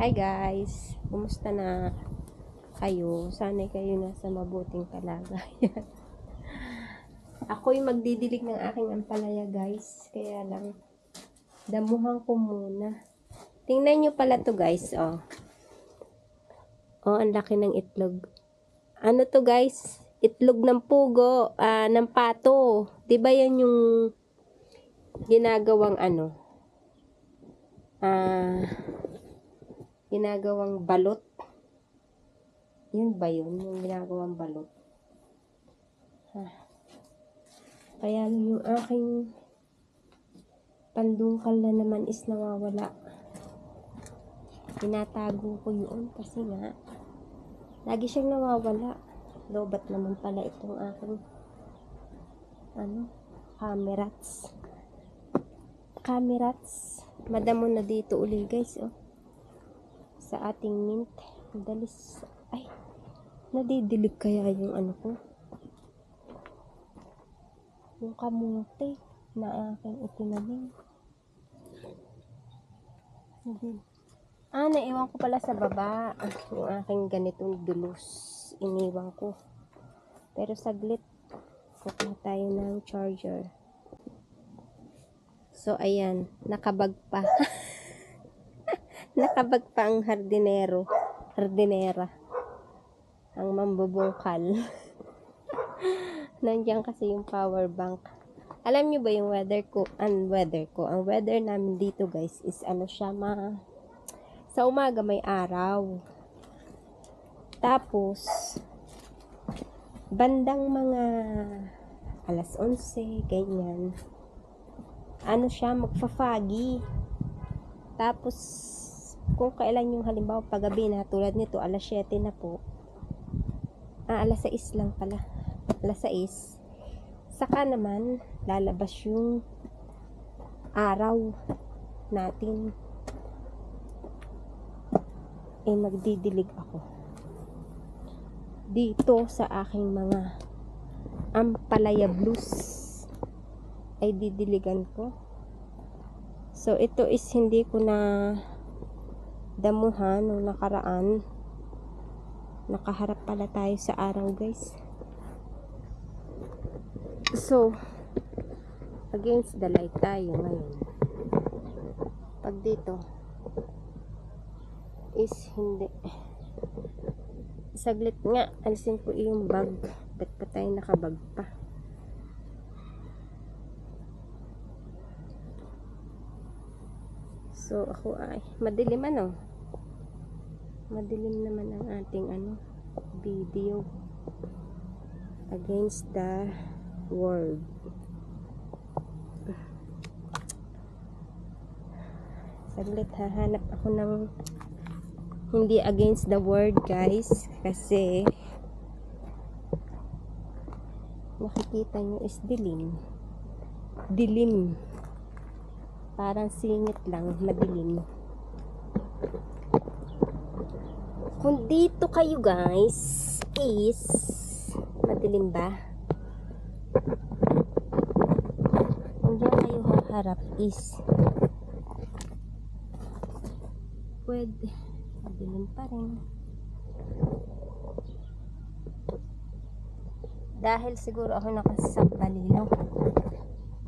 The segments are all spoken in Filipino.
Hi guys! Kumusta na kayo? Sana'y kayo nasa mabuting kalagayan. Ako'y magdidilig ng aking ampalaya guys. Kaya lang, damuhan ko muna. Tingnan nyo pala to guys, oh. Oh, ang laki ng itlog. Ano to guys? Itlog ng pugo, ng pato. Diba yan yung ginagawang ginagawang balot? Yun ba yun? Yung ginagawang balot. Kaya yung aking pandungkal na naman is nawawala. Tinatago ko yun kasi nga lagi siyang nawawala. Lobat naman pala itong aking camerats. Madamo na dito uli guys, oh. Sa ating mint. Dalis. Ay, nadidilig kaya yung ko? Yung kamote na aking itinanim. Naiwan ko pala sa baba. Yung aking ganitong dulos. Iniwan ko. Pero saglit. Kukuha tayo ng charger. So, ayan. Nakabag pa. Nakabag pa ang hardinera. Ang mambubungkal. Nandiyan kasi yung power bank. Alam nyo ba yung weather ko? Ang weather namin dito guys is siya sa umaga may araw. Tapos, bandang mga alas 11, ganyan. Siya, magfa-foggy. Tapos, kung kailan yung halimbawa paggabi na, tulad nito, alas 7 na po. Alas 6 lang pala. Alas 6. Saka naman, lalabas yung araw natin. Magdidilig ako. Dito sa aking mga ampalaya blues ay didiligan ko. So, ito is hindi ko na damuhan nung nakaraan. Nakaharap pala tayo sa araw guys. So, against the light tayo ngayon. Pag dito is hindi. Saglit nga, alisin ko yung bag. Ba't pa tayo nakabag pa? So, ako ay madilim madilim naman ang ating video against the world. Saglit, hahanap ako ng hindi against the world guys, kasi nakikita nyo is dilim, parang singit lang, madilim. Kung dito kayo guys is madilim ba? Kung dyan kayo haharap is pwede madilim pa rin. Dahil siguro ako nakasambalilo.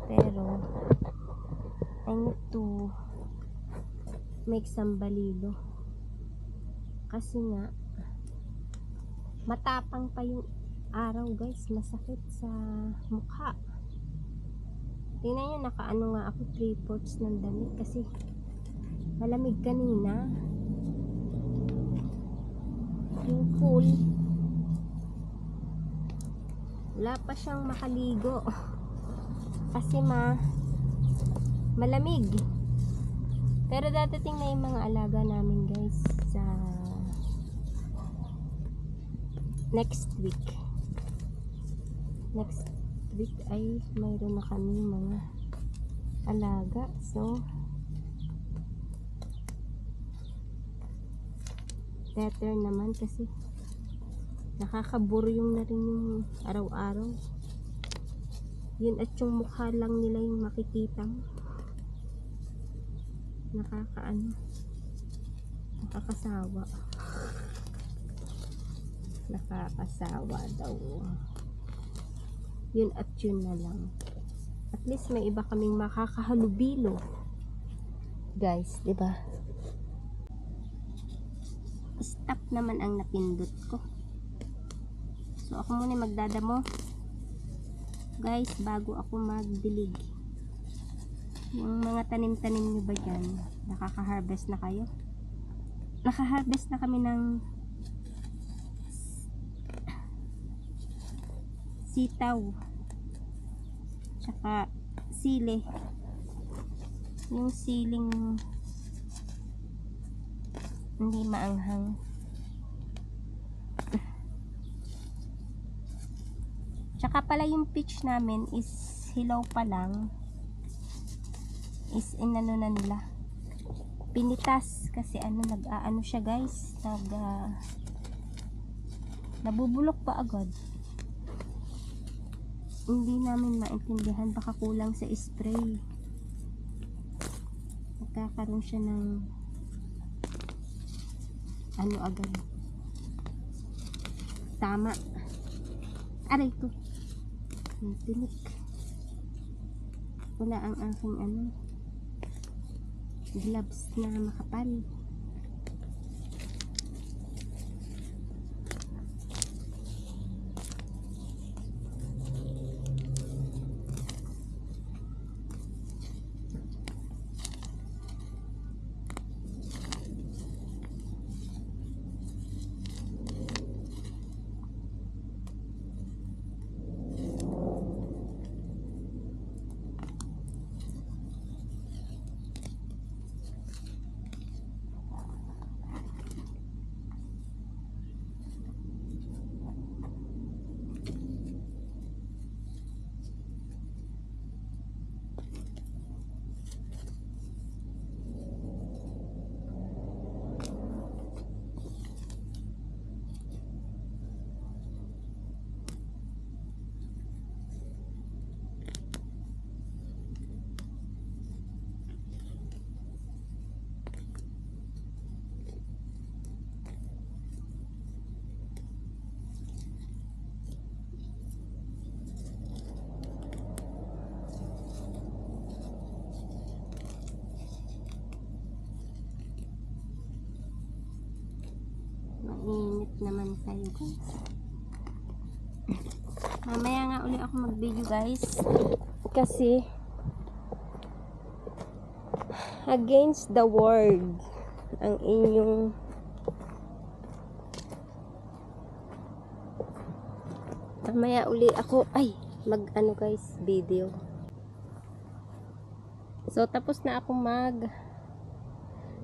Pero I need to make sambalilo. Kasi nga matapang pa yung araw guys. Masakit sa mukha. Tingnan nyo, nakaano nga ako 3/4 ng damit kasi malamig kanina. Yung pool wala pa siyang makaligo kasi malamig. Pero dadating na yung mga alaga namin guys sa next week ay mayroon na kami mga alaga. So better naman kasi nakakaburyong na rin yung araw-araw. Yun at yung mukha lang nila yung makikita mo. Nakakaano. Nakakasawa. Nakakasawa daw. Yun at yun na lang. At least may iba kaming makakahalubilo. Guys, di ba? Stop naman ang napindot ko. So ako muna magdadamo. Guys, bago ako magdilig. Yung mga tanim-tanim nyo ba dyan? Nakaka-harvest na kayo? Naka-harvest na kami ng sitaw. Tsaka sili. Yung siling hindi maanghang. Tsaka pala yung peach namin is hilaw pa lang. Is inano na nila. Pinitas kasi nag-aano siya guys. Nabubulok pa agad. Hindi namin maintindihan, baka kulang sa spray. Nagkakaroon siya ng agad. Tama. Aray ko. Tinik. Wala ang aking gloves na makapal. Mainit naman tayo guys. Mamaya nga uli ako mag-video guys. Kasi against the world ang inyong mamaya uli ako mag guys video. So tapos na ako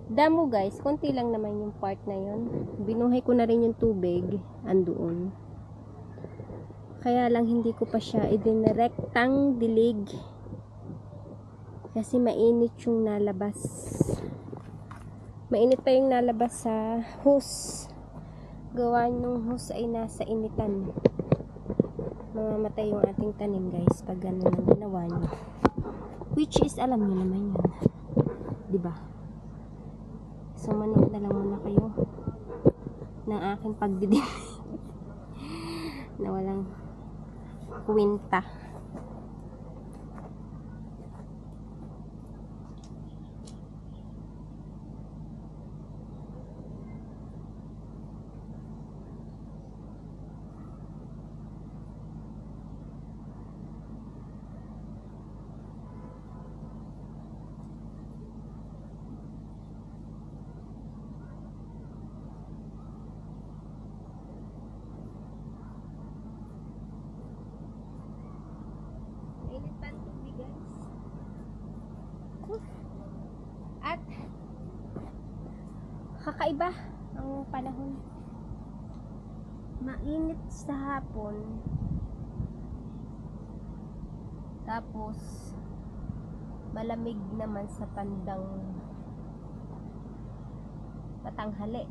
damo guys, konti lang naman yung part na yun. Binuhay ko na rin yung tubig andoon. Kaya lang hindi ko pa siya idinirektang dilig. Kasi mainit yung nalabas. Mainit pa yung nalabas sa hose. Gawa nung hose ay nasa initan. Mamamatay yung ating tanim guys pag gano'n ang ginawa nyo. Which is alam nyo naman yun. Diba? So, manood na lang muna kayo ng aking pagdidilig na walang kwenta. At kakaiba ang panahon. Mainit sa hapon. Tapos malamig naman sa patanghali.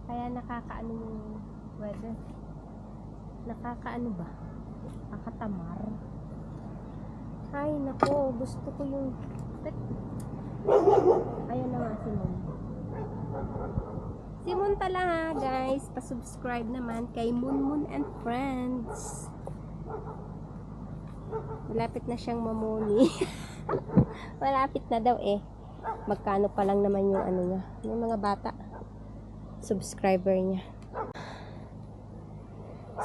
Kaya nakakaano yung weather. Nakakaano ba? Nakatamar. Ay nako, gusto ko yung ayan na nga Simon. Simon pala ha, guys. Pa-subscribe naman kay Moon and Friends. Malapit na siyang mamuni. Malapit na daw eh. Magkano pa lang naman yung ano niya. Yung mga bata. Subscriber niya.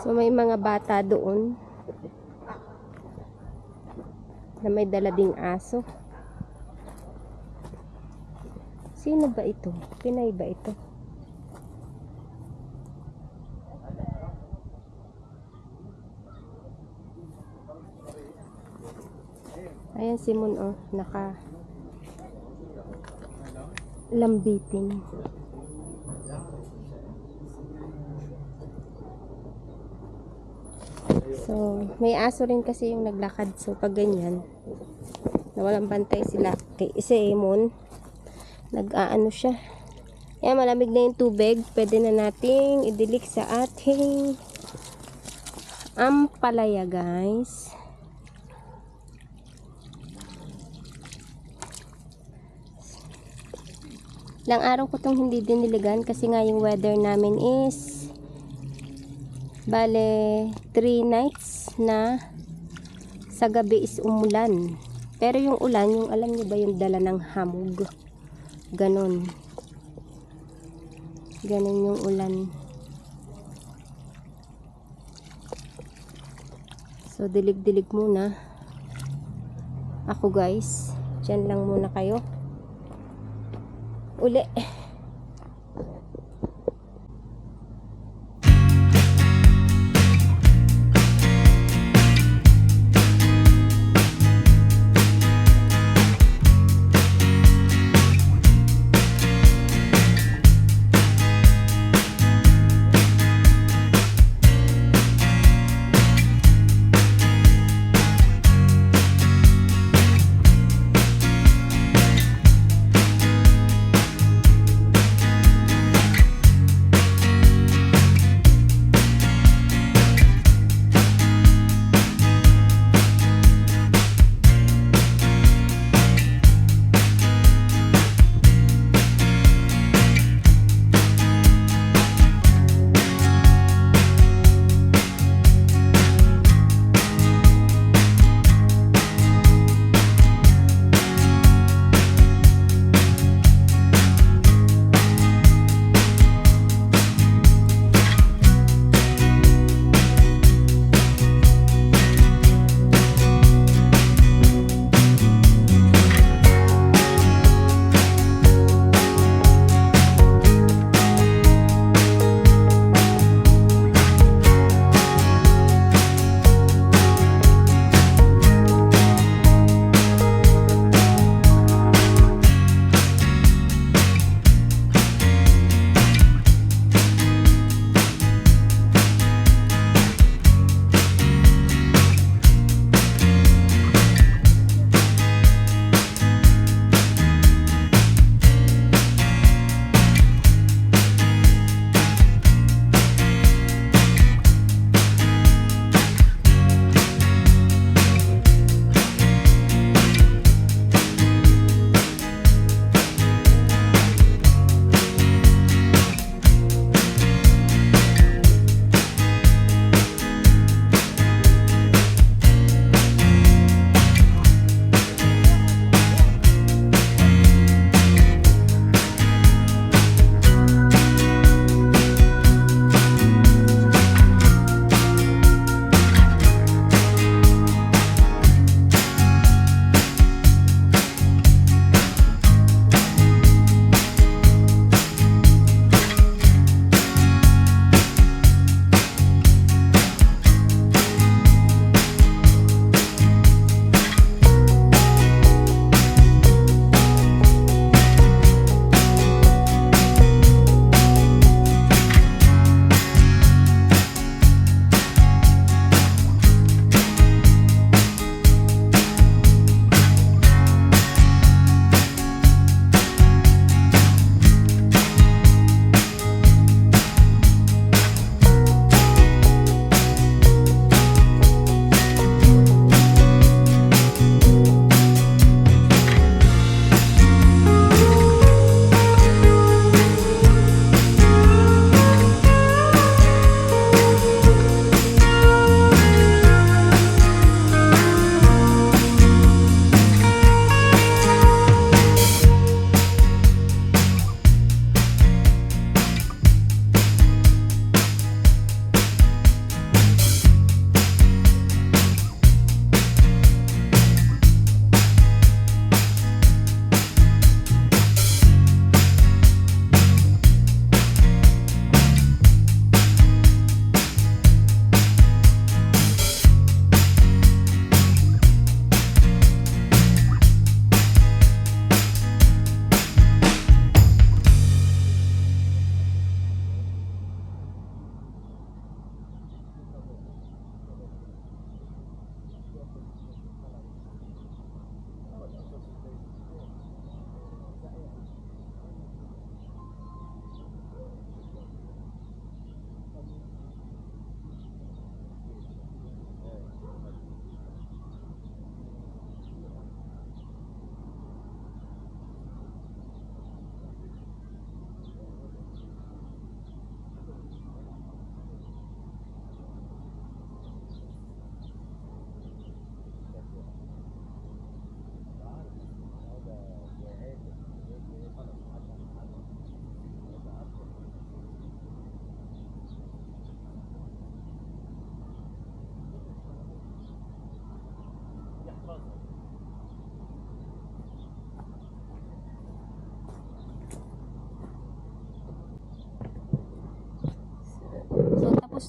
So may mga bata doon na may dala ding aso. Sino ba ito? Pinay ba ito? Ayan si Moon oh, naka lambitin. So, may aso rin kasi yung naglakad. So, pag ganyan, nawalang bantay sila. Kay Simon, nag-aano siya. Ayan, malamig na yung tubig. Pwede na nating idilik sa ating ampalaya, guys. Ilang araw ko itong hindi diniligan kasi nga yung weather namin is bale 3 nights na sa gabi is umulan. Pero yung ulan, yung alam niyo ba yung dala ng hamog? Ganon. Ganon yung ulan. So dilig-dilig muna ako, guys. Diyan lang muna kayo. Uli.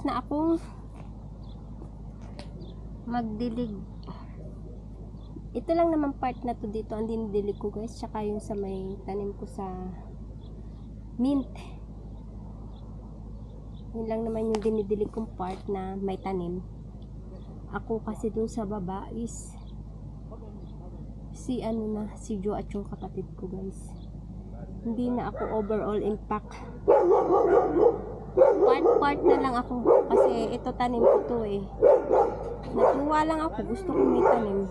na akong magdilig. Ito lang naman part na to dito ang dinidilig ko guys, tsaka yung sa may tanim ko sa mint. Yun lang naman yung dinidilig kong part na may tanim. Ako kasi dun sa baba is si Jo at yung kapatid ko guys. Hindi na ako overall impact. Part na lang ako kasi ito tanim ko to eh. Natuwa lang ako, gusto ko may tanim.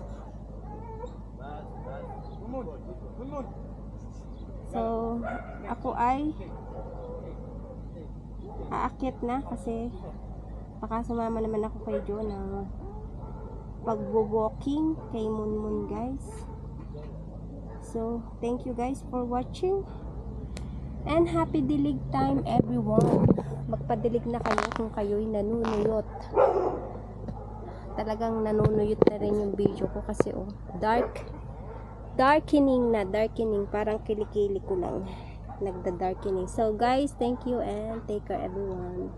So, ako ay aakyat na kasi baka sumama naman ako kay Jo na pagbo-walking kay Munmun guys. So, thank you guys for watching and happy dilig time everyone. Magpadilig na kayo kung kayo'y nanunuyot. Talagang nanunuyot na rin yung video ko kasi darkening, parang kilikili ko lang nagda-darkening. So guys, thank you and take care everyone.